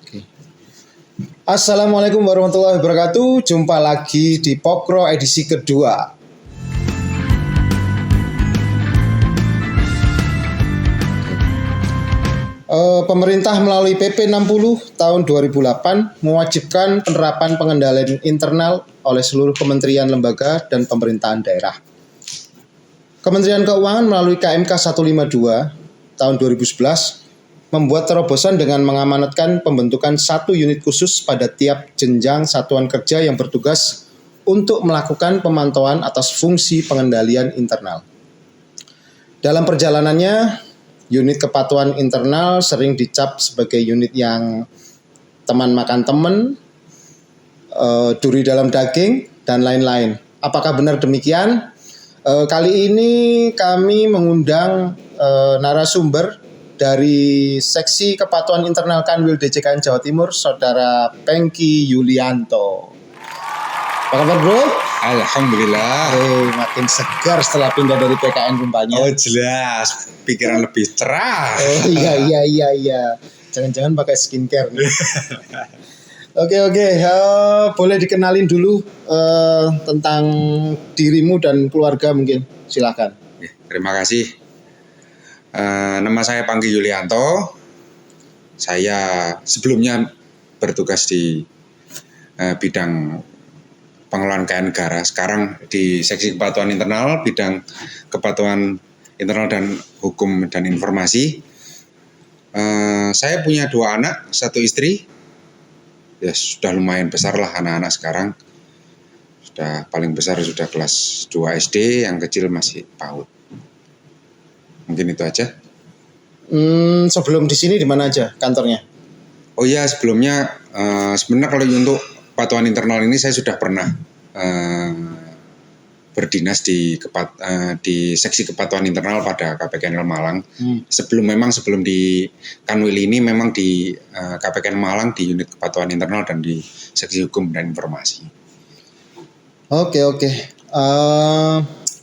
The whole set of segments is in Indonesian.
Oke. Assalamualaikum warahmatullahi wabarakatuh. Jumpa lagi di Pokro edisi kedua. Pemerintah melalui PP 60 tahun 2008 mewajibkan penerapan pengendalian internal oleh seluruh kementerian, lembaga, dan pemerintahan daerah. Kementerian Keuangan melalui KMK 152 tahun 2011 membuat terobosan dengan mengamanatkan pembentukan satu unit khusus pada tiap jenjang satuan kerja yang bertugas untuk melakukan pemantauan atas fungsi pengendalian internal. Dalam perjalanannya, unit kepatuhan internal sering dicap sebagai unit yang teman makan teman, duri dalam daging, dan lain-lain. Apakah benar demikian? Kali ini kami mengundang narasumber dari Seksi Kepatuhan Internal Kanwil DJKN Jawa Timur, Saudara Pengki Yulianto. Apa kabar, bro? Alhamdulillah. Makin segar setelah pindah dari PKN rupanya. Oh jelas, pikiran lebih cerah. Oh iya. Jangan-jangan pakai skincare nih. Oke. Boleh dikenalin dulu tentang dirimu dan keluarga mungkin. Silakan. Terima kasih. Nama saya Pengki Yulianto. Saya sebelumnya bertugas di bidang pengelolaan keuangan negara. Sekarang di Seksi Kepatuhan Internal, bidang kepatuhan internal dan hukum dan informasi. Saya punya 2 anak, 1 istri. Ya sudah lumayan besar lah anak-anak sekarang. Sudah paling besar sudah kelas 2 SD, yang kecil masih PAUD. Mungkin itu aja. Sebelum di sini di mana aja kantornya? Oh iya, sebelumnya sebenarnya kalau untuk kepatuhan internal ini saya sudah pernah berdinas di Seksi Kepatuhan Internal pada KPKN Malang. Sebelum di Kanwil ini memang di KPKN Malang di unit kepatuhan internal dan di Seksi Hukum dan Informasi. Oke.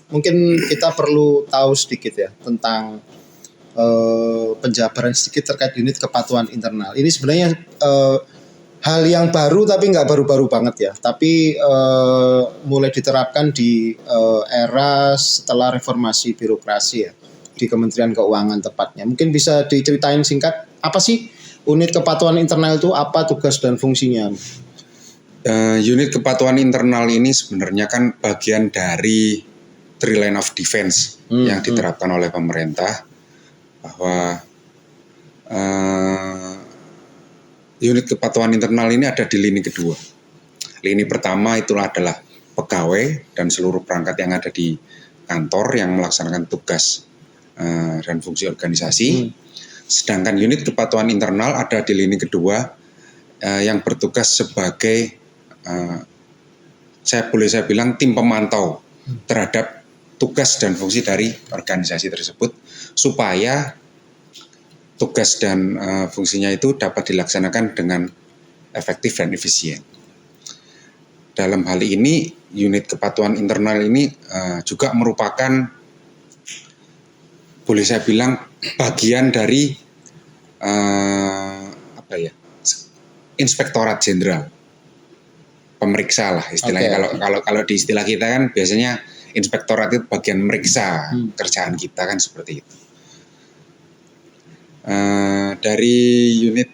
Mungkin kita perlu tahu sedikit ya tentang penjabaran sedikit terkait unit kepatuhan internal. Ini sebenarnya hal yang baru tapi nggak baru-baru banget ya. Tapi mulai diterapkan di era setelah reformasi birokrasi ya di Kementerian Keuangan tepatnya. Mungkin bisa diceritain singkat apa sih unit kepatuhan internal itu, apa tugas dan fungsinya? Unit kepatuhan internal ini sebenarnya kan bagian dari Three Line of Defense yang diterapkan oleh pemerintah, bahwa unit kepatuhan internal ini ada di lini kedua. Lini pertama itulah adalah pegawai dan seluruh perangkat yang ada di kantor yang melaksanakan tugas dan fungsi organisasi. Sedangkan unit kepatuhan internal ada di lini kedua yang bertugas sebagai saya bilang tim pemantau terhadap tugas dan fungsi dari organisasi tersebut, supaya tugas dan fungsinya itu dapat dilaksanakan dengan efektif dan efisien. Dalam hal ini, unit kepatuhan internal ini juga merupakan, boleh saya bilang, bagian dari Inspektorat Jenderal, pemeriksa lah istilahnya. Kalau di istilah kita kan biasanya inspektorat itu bagian meriksa kerjaan kita kan seperti itu. Dari unit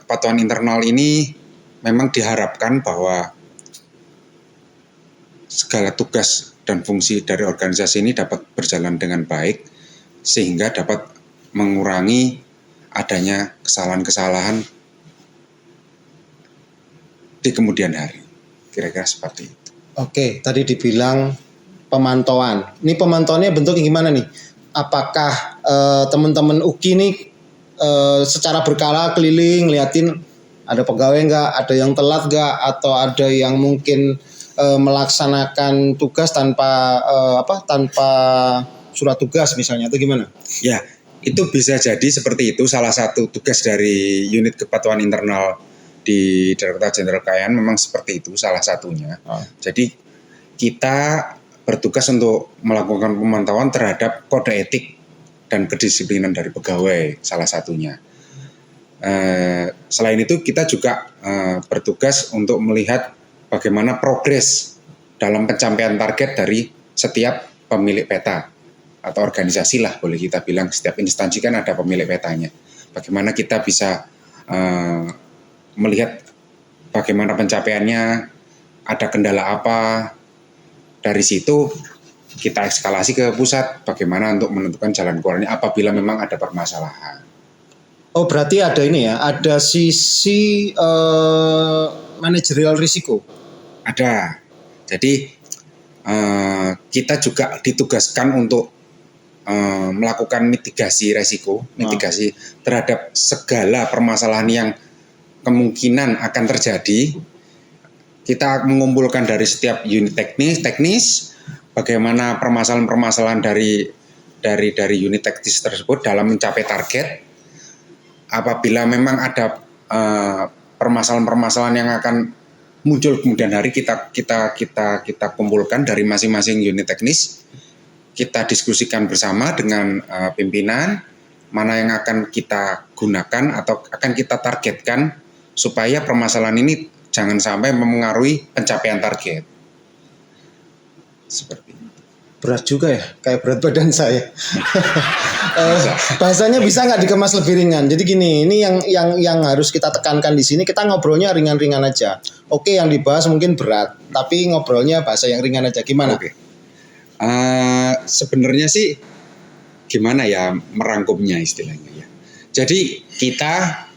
kepatuhan internal ini memang diharapkan bahwa segala tugas dan fungsi dari organisasi ini dapat berjalan dengan baik, sehingga dapat mengurangi adanya kesalahan-kesalahan di kemudian hari. Kira-kira seperti itu. Oke, tadi dibilang pemantauan. Ini pemantauannya bentuknya gimana nih? Apakah teman-teman UKI nih secara berkala keliling liatin ada pegawai nggak, ada yang telat nggak, atau ada yang mungkin melaksanakan tugas tanpa surat tugas misalnya, atau gimana? Ya, itu bisa jadi seperti itu. Salah satu tugas dari unit kepatuhan internal di Direktorat Jenderal Keuangan memang seperti itu, salah satunya. Jadi kita bertugas untuk melakukan pemantauan terhadap kode etik dan kedisiplinan dari pegawai, salah satunya. Selain itu kita juga bertugas untuk melihat bagaimana progres dalam pencapaian target dari setiap pemilik peta atau organisasi lah, boleh kita bilang. Setiap instansi kan ada pemilik petanya. Bagaimana kita bisa melihat bagaimana pencapaiannya, ada kendala apa. Dari situ kita eskalasi ke pusat, bagaimana untuk menentukan jalan keluarnya apabila memang ada permasalahan. Oh, berarti ada ini ya, ada sisi manajerial risiko. Ada. Jadi kita juga ditugaskan untuk melakukan mitigasi resiko, mitigasi terhadap segala permasalahan yang kemungkinan akan terjadi. Kita mengumpulkan dari setiap unit teknis, bagaimana permasalahan-permasalahan dari unit teknis tersebut dalam mencapai target. Apabila memang ada permasalahan-permasalahan yang akan muncul kemudian hari, kita kumpulkan dari masing-masing unit teknis. Kita diskusikan bersama dengan pimpinan mana yang akan kita gunakan atau akan kita targetkan supaya permasalahan ini jangan sampai memengaruhi pencapaian target. Seperti itu. Berat juga ya, kayak berat badan saya. Bahasanya bisa nggak dikemas lebih ringan? Jadi gini, ini yang harus kita tekankan di sini. Kita ngobrolnya ringan-ringan aja. Oke, yang dibahas mungkin berat, tapi ngobrolnya bahasa yang ringan aja. Gimana? Oke. Sebenarnya sih gimana ya merangkumnya istilahnya ya. Jadi kita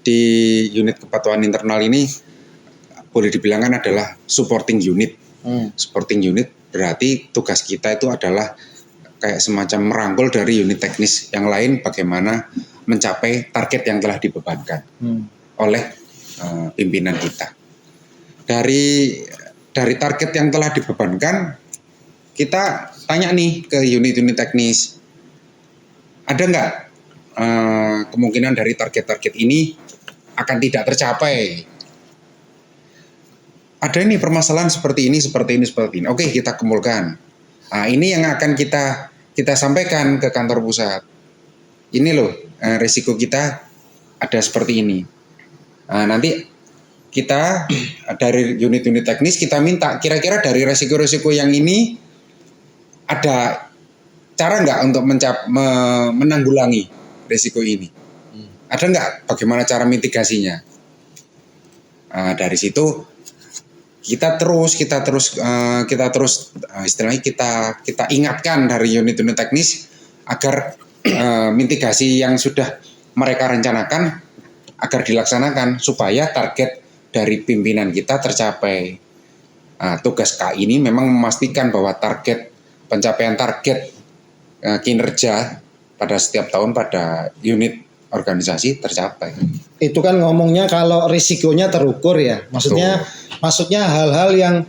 di unit kepatuhan internal ini boleh dibilang kan adalah supporting unit. Supporting unit berarti tugas kita itu adalah kayak semacam merangkul dari unit teknis yang lain bagaimana mencapai target yang telah dibebankan oleh pimpinan kita. Dari target yang telah dibebankan, kita tanya nih ke unit-unit teknis, ada nggak kemungkinan dari target-target ini akan tidak tercapai? Ada nih permasalahan seperti ini. Oke, kita kumpulkan. Nah, ini yang akan kita sampaikan ke kantor pusat. Ini loh, risiko kita ada seperti ini. Nah, nanti kita dari unit-unit teknis kita minta kira-kira dari risiko-risiko yang ini ada cara nggak untuk menanggulangi risiko ini? Ada nggak bagaimana cara mitigasinya? Dari situ kita terus istilahnya kita ingatkan dari unit-unit teknis agar mitigasi yang sudah mereka rencanakan agar dilaksanakan supaya target dari pimpinan kita tercapai. Tugas KI ini memang memastikan bahwa pencapaian target kinerja pada setiap tahun pada unit organisasi tercapai. Itu kan ngomongnya kalau risikonya terukur ya. Maksudnya hal-hal yang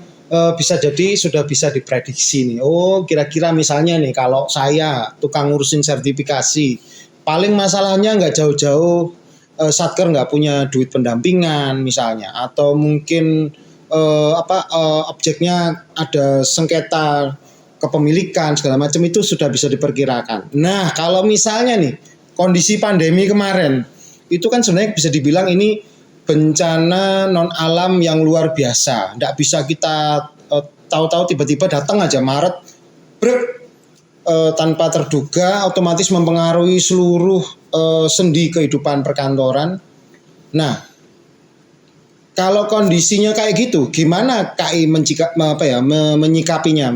bisa jadi sudah bisa diprediksi nih. Oh, kira-kira misalnya nih kalau saya tukang ngurusin sertifikasi, paling masalahnya nggak jauh-jauh Satker nggak punya duit pendampingan misalnya, atau mungkin objeknya ada sengketa kepemilikan segala macam, itu sudah bisa diperkirakan. Nah, kalau misalnya nih kondisi pandemi kemarin, itu kan sebenarnya bisa dibilang ini bencana non alam yang luar biasa. Nggak bisa kita tahu-tahu tiba-tiba datang aja Maret, tanpa terduga, otomatis mempengaruhi seluruh sendi kehidupan perkantoran. Nah, kalau kondisinya kayak gitu, gimana KI menyikapinya?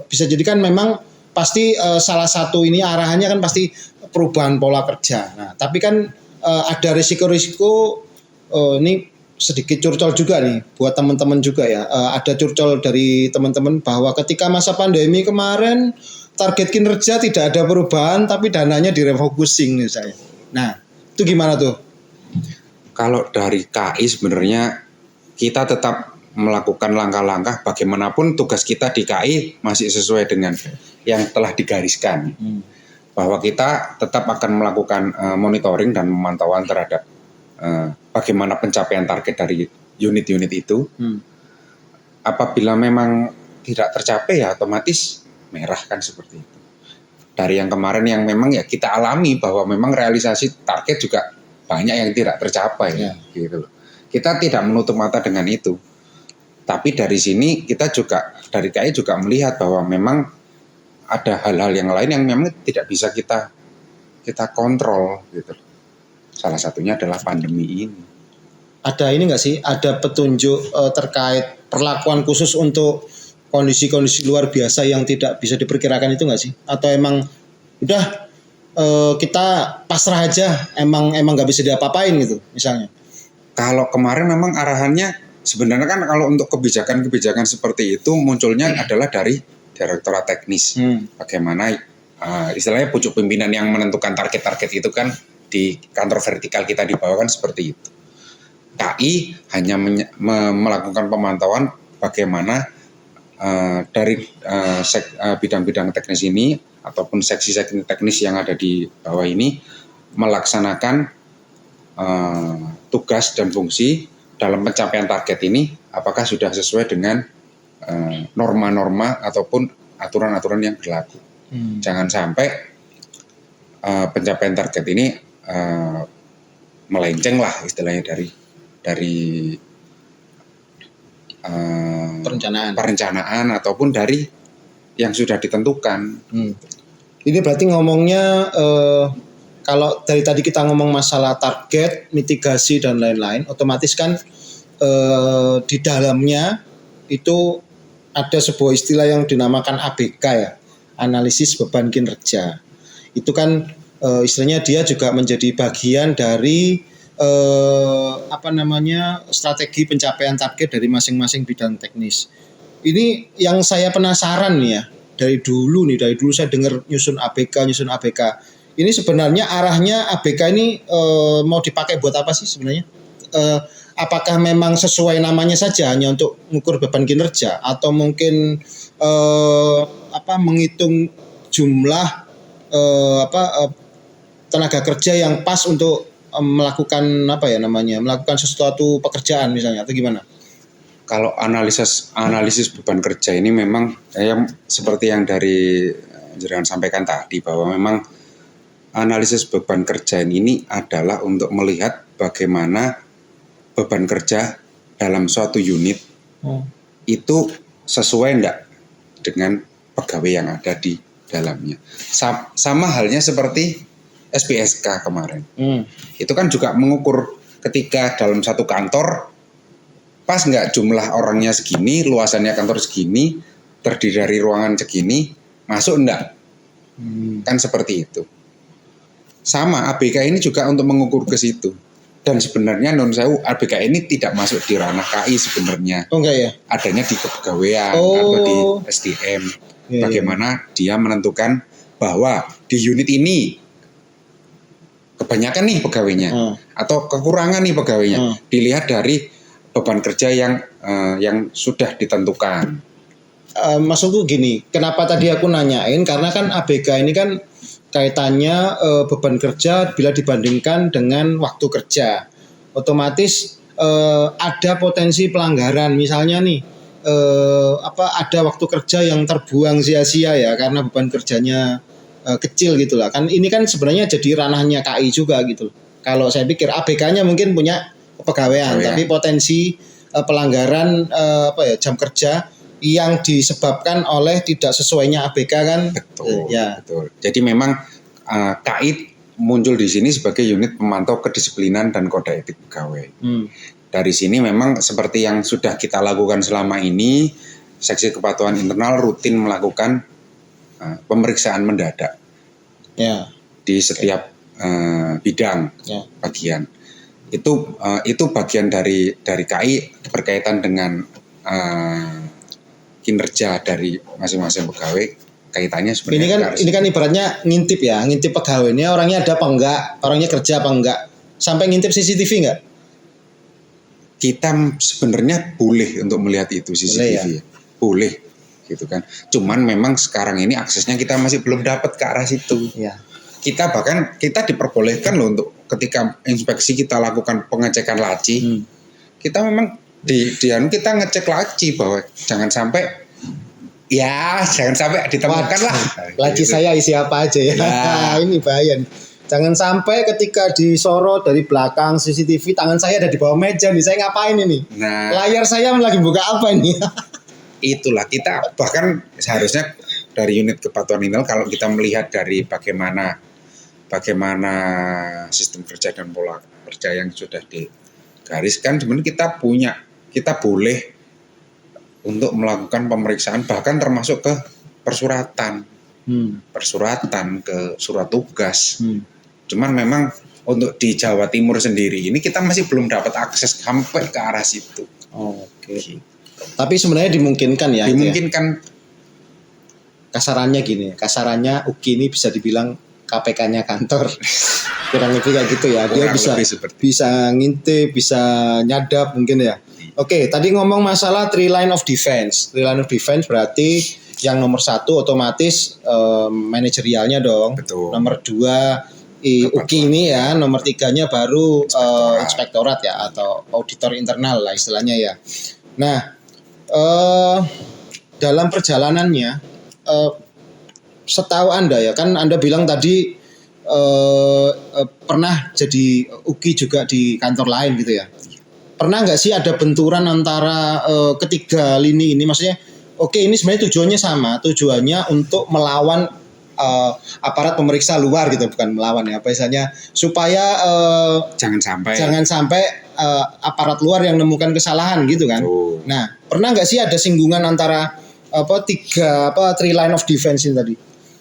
Bisa jadi kan memang pasti salah satu ini arahannya kan pasti perubahan pola kerja. Nah, tapi kan ada risiko-risiko, ini sedikit curcol juga nih buat teman-teman juga ya. Ada curcol dari teman-teman bahwa ketika masa pandemi kemarin target kinerja tidak ada perubahan tapi dananya direfocusing misalnya. Nah, itu gimana tuh? Kalau dari KI sebenarnya kita tetap melakukan langkah-langkah bagaimanapun tugas kita di KI masih sesuai dengan yang telah digariskan. Bahwa kita tetap akan melakukan monitoring dan pemantauan terhadap bagaimana pencapaian target dari unit-unit itu. Apabila memang tidak tercapai ya otomatis merah kan seperti itu. Dari yang kemarin yang memang ya kita alami bahwa memang realisasi target juga banyak yang tidak tercapai, gitu loh. Kita tidak menutup mata dengan itu. Tapi dari sini kita juga, dari KAI juga melihat bahwa memang ada hal-hal yang lain yang memang tidak bisa kita kontrol, gitu. Salah satunya adalah pandemi ini. Ada ini nggak sih? Ada petunjuk terkait perlakuan khusus untuk kondisi-kondisi luar biasa yang tidak bisa diperkirakan itu nggak sih? Atau emang udah kita pasrah aja, emang nggak bisa diapa-apain gitu, misalnya? Kalau kemarin memang arahannya sebenarnya kan kalau untuk kebijakan-kebijakan seperti itu munculnya adalah dari Direktorat Teknis. Bagaimana istilahnya pucuk pimpinan yang menentukan target-target itu kan di kantor vertikal kita di bawah kan seperti itu. KAI hanya melakukan pemantauan bagaimana dari bidang-bidang teknis ini ataupun seksi-seksi teknis yang ada di bawah ini melaksanakan tugas dan fungsi dalam pencapaian target ini, apakah sudah sesuai dengan norma-norma ataupun aturan-aturan yang berlaku. Jangan sampai pencapaian target ini melenceng lah istilahnya dari perencanaan ataupun dari yang sudah ditentukan. Ini berarti ngomongnya kalau dari tadi kita ngomong masalah target, mitigasi dan lain-lain, otomatis kan di dalamnya itu ada sebuah istilah yang dinamakan ABK ya, analisis beban kinerja. Itu kan istilahnya dia juga menjadi bagian dari strategi pencapaian target dari masing-masing bidang teknis. Ini yang saya penasaran nih ya, dari dulu saya dengar nyusun ABK. Ini sebenarnya arahnya ABK ini mau dipakai buat apa sih sebenarnya? Apakah memang sesuai namanya saja hanya untuk mengukur beban kinerja atau mungkin menghitung jumlah tenaga kerja yang pas untuk melakukan sesuatu pekerjaan misalnya, atau gimana? Kalau analisis beban kerja ini memang seperti yang dari jenengan sampaikan tadi, bahwa memang analisis beban kerja ini adalah untuk melihat bagaimana beban kerja dalam suatu unit itu sesuai enggak dengan pegawai yang ada di dalamnya. Sama halnya seperti SPSK kemarin. Itu kan juga mengukur ketika dalam satu kantor pas nggak jumlah orangnya segini, luasannya kantor segini, terdiri dari ruangan segini, masuk enggak? Kan seperti itu. Sama ABK ini juga untuk mengukur ke situ. Dan sebenarnya non sewu ABK ini tidak masuk di ranah KAI sebenarnya. Oh enggak ya? Adanya di kepegawaian atau di SDM. Bagaimana dia menentukan bahwa di unit ini kebanyakan nih pegawainya atau kekurangan nih pegawainya, dilihat dari beban kerja yang sudah ditentukan. Maksudku gini, kenapa tadi aku nanyain, karena kan ABK ini kan kaitannya beban kerja bila dibandingkan dengan waktu kerja, otomatis ada potensi pelanggaran. Misalnya nih ada waktu kerja yang terbuang sia-sia ya karena beban kerjanya kecil gitulah. Kan ini kan sebenarnya jadi ranahnya KAI juga gitu. Kalau saya pikir ABK-nya mungkin punya kepegawaian, tapi potensi pelanggaran jam kerja yang disebabkan oleh tidak sesuainya ABK kan. Betul. Jadi memang KAI muncul di sini sebagai unit pemantau kedisiplinan dan kode etik pegawai. Dari sini memang seperti yang sudah kita lakukan selama ini, Seksi Kepatuhan Internal rutin melakukan pemeriksaan mendadak di setiap bidang bagian. Itu bagian dari KAI berkaitan dengan kinerja dari masing-masing pegawai. Kaitannya sebenarnya ini kan ibaratnya ngintip pegawai ini orangnya ada apa enggak, orangnya kerja apa enggak, sampai ngintip CCTV enggak? Kita sebenarnya boleh untuk melihat itu CCTV, boleh gitu kan. Cuman memang sekarang ini aksesnya kita masih belum dapat ke arah situ. Kita diperbolehkan loh untuk ketika inspeksi kita lakukan pengecekan laci, kita memang kita ngecek laci bahwa jangan sampai ditemukan lah. Laci saya isi apa aja ya. Ini bahaya. Jangan sampai ketika disorot dari belakang CCTV tangan saya ada di bawah meja nih. Saya ngapain ini? Nah, Layar saya lagi buka apa ini? itulah kita bahkan seharusnya dari unit kepatuhan internal kalau kita melihat dari bagaimana sistem kerja dan pola kerja yang sudah digariskan, sebenarnya kita boleh untuk melakukan pemeriksaan bahkan termasuk ke persuratan ke surat tugas. Cuman memang untuk di Jawa Timur sendiri ini kita masih belum dapat akses sampai ke arah situ. Oke. Gitu. Tapi sebenarnya dimungkinkan ya. Dimungkinkan. Ya? Kasarannya UKI ini bisa dibilang KPK-nya kantor. Kurang lebih kayak gitu ya. Dia bisa ngintip, bisa nyadap mungkin ya. Oke, tadi ngomong masalah three line of defense. Three line of defense berarti yang nomor 1 otomatis manajerialnya dong. Betul. Nomor 2 UKI ini ya, nomor 3-nya baru inspektorat ya atau auditor internal lah istilahnya ya. Nah, dalam perjalanannya setahu Anda ya, kan Anda bilang tadi pernah jadi UKI juga di kantor lain gitu ya. Pernah nggak sih ada benturan antara ketiga lini ini? Maksudnya, oke, ini sebenarnya tujuannya untuk melawan aparat pemeriksa luar gitu, bukan melawan ya, biasanya supaya jangan sampai aparat luar yang menemukan kesalahan gitu kan. Nah, pernah nggak sih ada singgungan antara three line of defense ini tadi?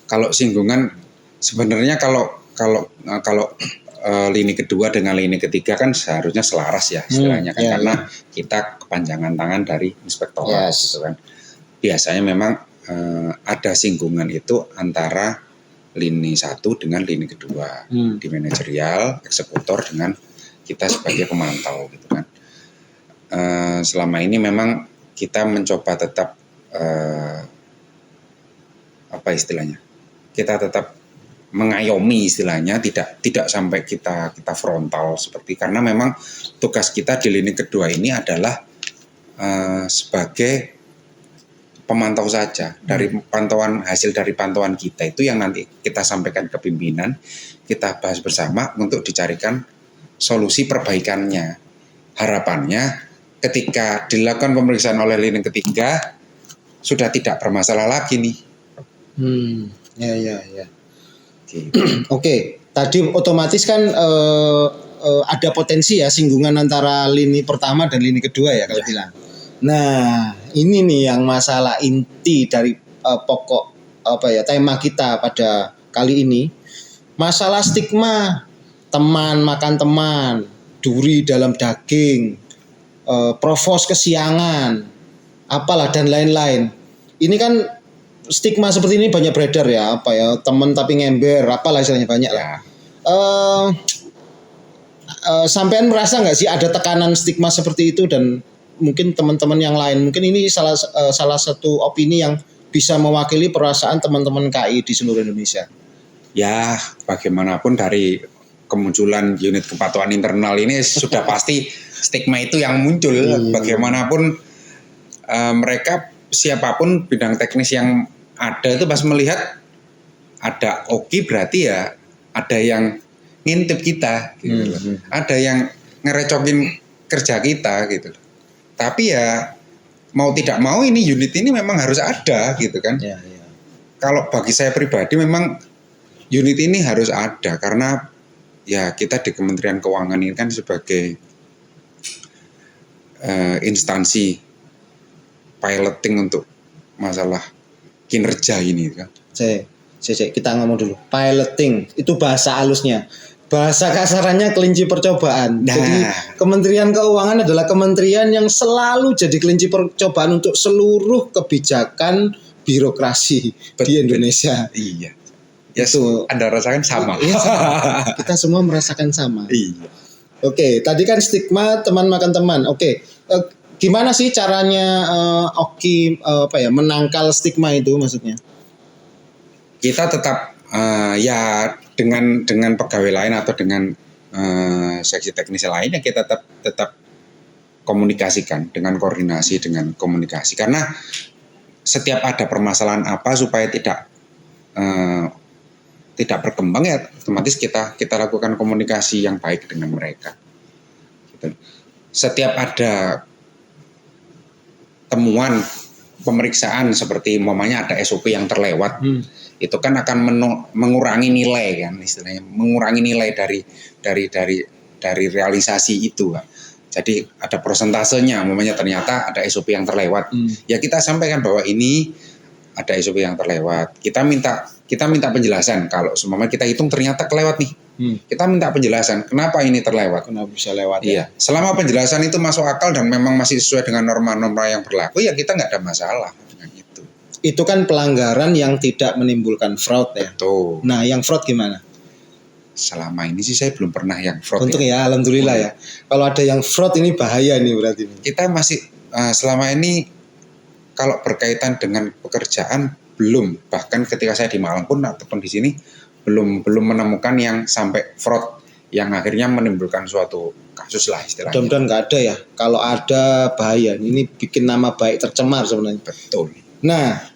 Kalau singgungan sebenarnya kalau lini kedua dengan lini ketiga kan seharusnya selaras ya istilahnya kan, karena kita kepanjangan tangan dari inspektorat gitu kan. Biasanya memang ada singgungan itu antara lini 1 dengan lini kedua di manajerial, eksekutor dengan kita sebagai pemantau gitu kan. Selama ini memang kita mencoba tetap apa istilahnya? Kita tetap mengayomi istilahnya, tidak sampai kita frontal seperti, karena memang tugas kita di lini kedua ini adalah sebagai pemantau saja. Dari hasil dari pantauan kita itu yang nanti kita sampaikan ke pimpinan, kita bahas bersama untuk dicarikan solusi perbaikannya. Harapannya ketika dilakukan pemeriksaan oleh lini ketiga sudah tidak bermasalah lagi nih. Ya. Gitu. Oke, tadi otomatis kan ada potensi ya singgungan antara lini pertama dan lini kedua ya kalau bilang. Nah, ini nih yang masalah inti dari pokok tema kita pada kali ini. Masalah stigma teman makan teman, duri dalam daging, provos kesiangan, apalah dan lain-lain. Ini kan stigma seperti ini banyak beredar ya, teman tapi ngember, apalah istilahnya banyak lah. Sampean merasa nggak sih ada tekanan stigma seperti itu, dan mungkin teman-teman yang lain, mungkin ini salah satu opini yang bisa mewakili perasaan teman-teman KI di seluruh Indonesia. Ya, bagaimanapun dari kemunculan unit kepatuhan internal ini sudah pasti stigma itu yang muncul. Bagaimanapun mereka siapapun bidang teknis yang ada itu pas melihat ada OKI berarti ya ada yang ngintip kita gitu loh. Ada yang ngerecokin kerja kita gitu loh. Tapi ya mau tidak mau ini unit ini memang harus ada gitu kan. Kalau bagi saya pribadi memang unit ini harus ada, karena ya kita di Kementerian Keuangan ini kan sebagai instansi piloting untuk masalah kinerja ini kan. Kita ngomong dulu. Piloting itu bahasa halusnya. Bahasa kasarannya kelinci percobaan. Jadi Kementerian Keuangan adalah kementerian yang selalu jadi kelinci percobaan untuk seluruh kebijakan birokrasi di Indonesia. Iya. Itu Anda rasakan sama. Iya, kita semua merasakan sama. Iya. Oke, tadi kan stigma teman makan teman. Oke, gimana sih caranya Oki menangkal stigma itu maksudnya? Kita tetap ya dengan pegawai lain atau dengan seksi teknis lainnya kita tetap komunikasikan dengan koordinasi dengan komunikasi, karena setiap ada permasalahan apa supaya tidak tidak berkembang ya otomatis kita lakukan komunikasi yang baik dengan mereka. Gitu. Setiap ada temuan pemeriksaan seperti umpamanya ada SOP yang terlewat, itu kan akan mengurangi nilai kan istilahnya, mengurangi nilai dari realisasi itu. Jadi ada persentasenya, umpamanya ternyata ada SOP yang terlewat, ya kita sampaikan bahwa ini ada SOP yang terlewat. Kita minta penjelasan kalau umpamanya kita hitung ternyata kelewat nih. Kita minta penjelasan kenapa ini terlewat. Kenapa bisa lewat? Iya. Selama penjelasan itu masuk akal dan memang masih sesuai dengan norma-norma yang berlaku, ya kita nggak ada masalah dengan itu. Itu kan pelanggaran yang tidak menimbulkan fraud ya. Betul. Nah, yang fraud gimana? Selama ini sih saya belum pernah yang fraud. Untuk ya, alhamdulillah ya. Kalau ada yang fraud ini bahaya nih berarti. Kita masih selama ini kalau berkaitan dengan pekerjaan belum. Bahkan ketika saya di Malang pun ataupun di sini belum menemukan yang sampai fraud yang akhirnya menimbulkan suatu kasus lah istilahnya. Mudah-mudahan nggak ada ya. Kalau ada bahaya. Ini bikin nama baik tercemar sebenarnya. Betul. Nah,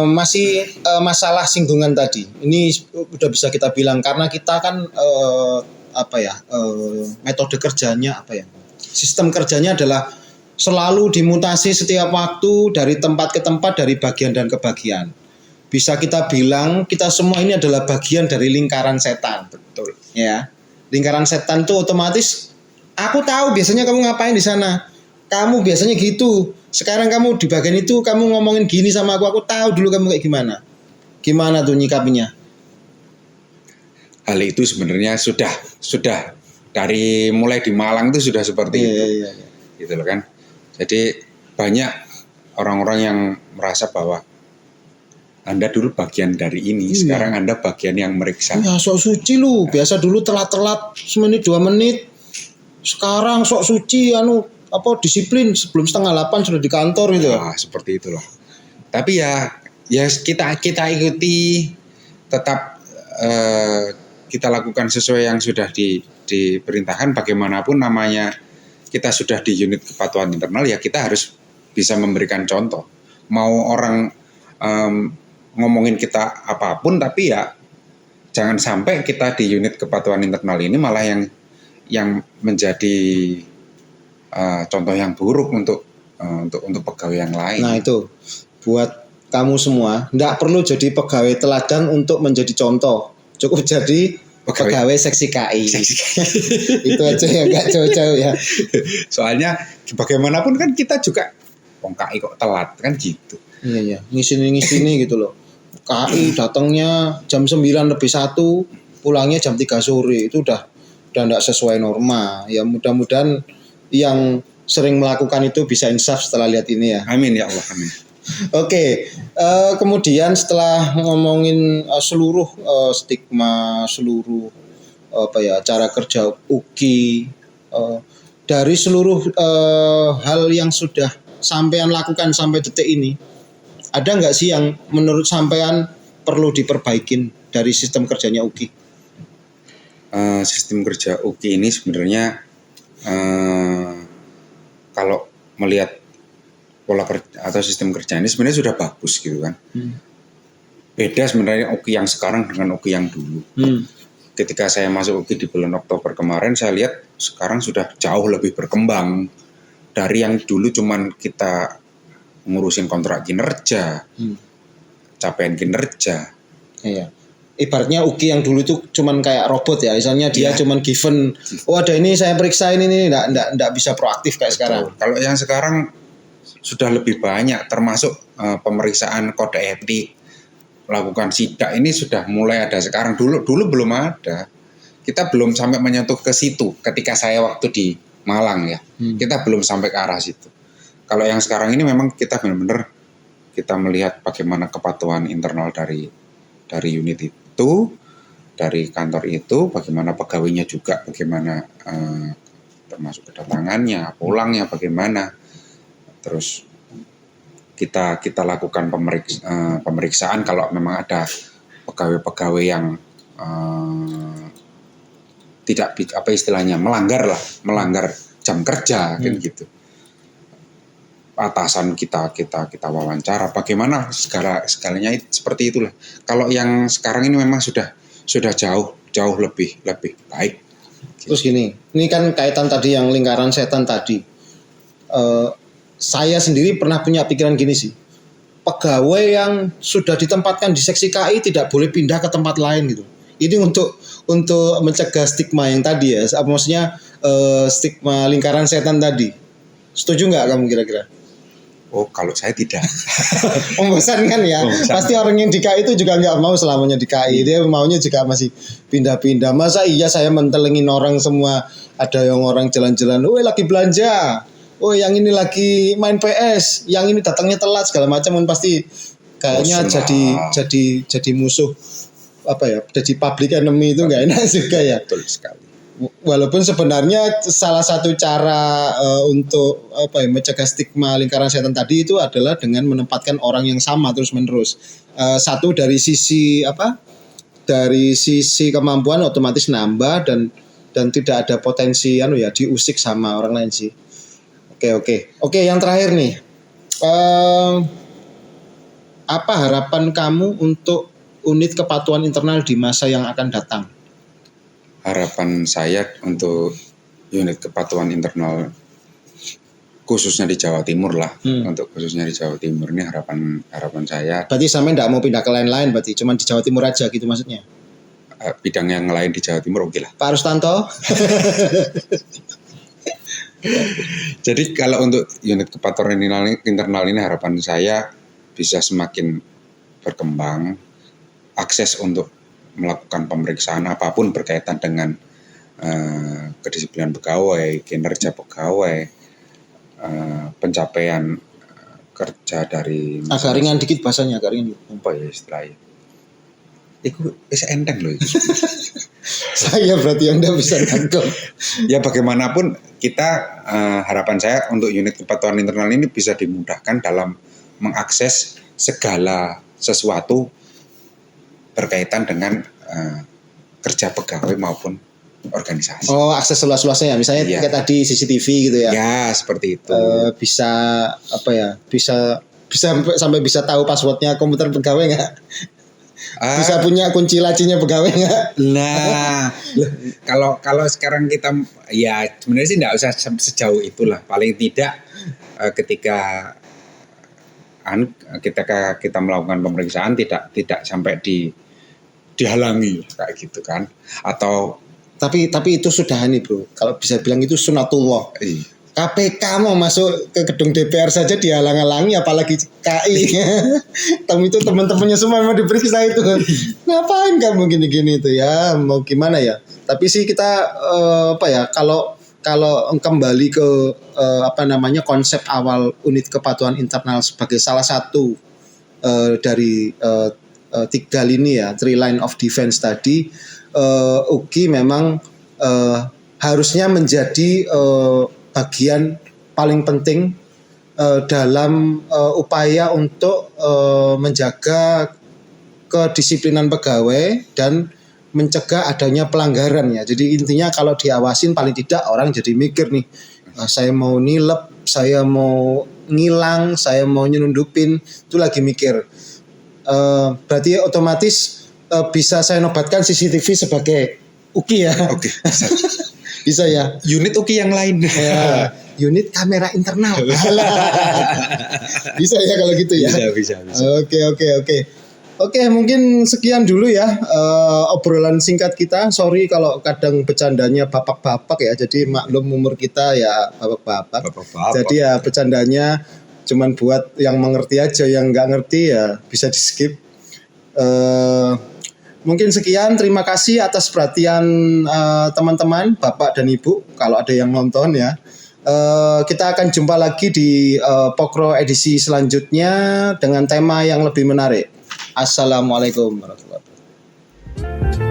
masih masalah singgungan tadi. Ini udah bisa kita bilang karena kita kan metode kerjanya sistem kerjanya adalah selalu dimutasi setiap waktu dari tempat ke tempat, dari bagian dan ke bagian. Bisa kita bilang kita semua ini adalah bagian dari lingkaran setan. Betul. Ya, lingkaran setan itu otomatis aku tahu biasanya kamu ngapain di sana. Kamu biasanya gitu. Sekarang kamu di bagian itu kamu ngomongin gini sama aku tahu dulu kamu kayak gimana. Gimana tuh nyikapinya? Hal itu sebenarnya sudah dari mulai di Malang itu sudah seperti itu. Iya. Gitu loh kan. Jadi banyak orang-orang yang merasa bahwa Anda dulu bagian dari ini, sekarang Anda bagian yang meriksa. Ya sok suci lu, biasa dulu telat-telat semenit 2 menit. Sekarang sok suci disiplin sebelum 7:30 sudah di kantor gitu. Nah, seperti itulah. Tapi ya kita ikuti, tetap kita lakukan sesuai yang sudah diperintahkan. Bagaimanapun namanya kita sudah di unit kepatuhan internal, ya kita harus bisa memberikan contoh. Mau orang ngomongin kita apapun, tapi ya jangan sampai kita di unit kepatuhan internal ini malah yang menjadi contoh yang buruk untuk pegawai yang lain. Nah itu buat kamu semua, tidak perlu jadi pegawai teladan untuk menjadi contoh, cukup jadi pegawai seksi KI. Itu aja ya, nggak jauh-jauh ya. Soalnya bagaimanapun kan kita juga KI kok telat kan gitu. Iya, ngisi gitu loh. KI datangnya jam 9:01, pulangnya jam 3 sore, itu udah enggak sesuai norma. Ya mudah-mudahan yang sering melakukan itu bisa insaf setelah lihat ini ya. Amin ya Allah, amin. Oke, kemudian setelah ngomongin seluruh stigma, seluruh cara kerja UKI, dari seluruh hal yang sudah sampean lakukan sampai detik ini, ada nggak sih yang menurut sampean perlu diperbaikin dari sistem kerjanya UKI? Sistem kerja UKI ini sebenarnya kalau melihat pola kerja atau sistem kerja ini sebenarnya sudah bagus gitu kan. Beda sebenarnya UKI yang sekarang dengan UKI yang dulu. Ketika saya masuk UKI di bulan Oktober kemarin, saya lihat sekarang sudah jauh lebih berkembang dari yang dulu cuman kita ngurusin kontrak kinerja, capaian kinerja. Iya. Ibaratnya UKI yang dulu itu cuman kayak robot ya, misalnya dia cuman given, ada ini saya periksa ini enggak bisa proaktif kayak sekarang. Kalau yang sekarang sudah lebih banyak, termasuk pemeriksaan kode etik, melakukan sidak ini sudah mulai ada sekarang. Dulu belum ada. Kita belum sampai menyentuh ke situ ketika saya waktu di Malang ya. Kita belum sampai ke arah situ. Kalau yang sekarang ini memang kita benar-benar kita melihat bagaimana kepatuhan internal dari unit itu, dari kantor itu, bagaimana pegawainya juga, bagaimana termasuk kedatangannya, pulangnya bagaimana. Terus kita lakukan pemeriksaan kalau memang ada pegawai-pegawai yang tidak melanggar jam kerja kan gitu. atasan kita wawancara, bagaimana segalanya seperti itulah. Kalau yang sekarang ini memang sudah jauh lebih baik. Terus gini, ini kan kaitan tadi yang lingkaran setan tadi. Saya sendiri pernah punya pikiran gini sih. Pegawai yang sudah ditempatkan di seksi KI tidak boleh pindah ke tempat lain gitu. Ini untuk mencegah stigma yang tadi ya. Maksudnya stigma lingkaran setan tadi. Setuju nggak kamu kira-kira? Oh, kalau saya tidak. Membosankan ya. Pasti orang yang di KI itu juga nggak mau selamanya di KI. Dia maunya juga masih pindah-pindah. Masa iya saya mentelengin orang semua. Ada yang orang jalan-jalan, lagi belanja. Oh, yang ini lagi main PS. Yang ini datangnya telat segala macam. Pasti kayaknya jadi musuh. Apa ya? Jadi public enemy itu nggak enak juga ya. Betul sekali. Walaupun sebenarnya salah satu cara untuk mencegah stigma lingkaran setan tadi itu adalah dengan menempatkan orang yang sama terus menerus. Satu dari sisi kemampuan otomatis nambah dan tidak ada potensi diusik sama orang lain sih. Oke, yang terakhir nih. Apa harapan kamu untuk unit kepatuhan internal di masa yang akan datang? Harapan saya untuk unit kepatuhan internal khususnya di Jawa Timur lah. Untuk khususnya di Jawa Timur ini harapan saya. Berarti sampai tidak mau pindah ke lain-lain, berarti cuma di Jawa Timur aja gitu maksudnya? Bidang yang lain di Jawa Timur oke lah. Pak Rustanto? Jadi kalau untuk unit kepatuhan internal ini harapan saya bisa semakin berkembang, akses untuk melakukan pemeriksaan apapun berkaitan dengan kedisiplinan pegawai, kinerja pegawai, pencapaian kerja dari agak ringan dikit bahasanya, agak ringan. Apa ya istilahnya? Itu bisa enteng loh itu. Saya berarti yang tidak bisa nangkep. Ya bagaimanapun kita harapan saya untuk unit kepatuhan internal ini bisa dimudahkan dalam mengakses segala sesuatu berkaitan dengan kerja pegawai maupun organisasi. Oh, akses seluas-luasnya ya. Misalnya kayak tadi CCTV gitu ya. Ya, seperti itu. Bisa sampai bisa tahu passwordnya komputer pegawai nggak? Bisa punya kunci lacinya pegawai nggak? Nah, kalau sekarang kita ya sebenarnya sih nggak usah sejauh itulah. Paling tidak ketika kita melakukan pemeriksaan tidak sampai dihalangi kayak gitu kan, atau tapi itu sudah nih bro, kalau bisa bilang itu sunatullah. KPK mau masuk ke gedung DPR saja dihalang-halangi, apalagi KI. Itu teman-temannya semua mau diperiksa itu. Ngapain kamu gini-gini itu ya, mau gimana ya. Tapi sih kita kalau kembali ke konsep awal unit kepatuhan internal sebagai salah satu dari 3 lini ya, 3 line of defense tadi, UGI memang harusnya menjadi bagian paling penting dalam upaya untuk menjaga kedisiplinan pegawai dan mencegah adanya pelanggaran ya. Jadi intinya kalau diawasin paling tidak orang jadi mikir nih, saya mau nilep, saya mau ngilang, saya mau nyelundupin, itu lagi mikir. Berarti otomatis bisa saya nobatkan CCTV sebagai UGI ya. Oke. Bisa ya. Unit UGI yang lain. Ya, unit kamera internal. Bisa ya kalau gitu ya. Bisa. Oke, mungkin sekian dulu ya obrolan singkat kita. Sorry kalau kadang bercandanya bapak-bapak ya. Jadi maklum umur kita ya bapak-bapak. Jadi ya bercandanya cuman buat yang mengerti aja, yang nggak ngerti ya bisa di skip. Mungkin sekian, terima kasih atas perhatian teman-teman, Bapak dan Ibu, kalau ada yang nonton ya. Kita akan jumpa lagi di Pokro edisi selanjutnya dengan tema yang lebih menarik. Assalamualaikum warahmatullahi wabarakatuh.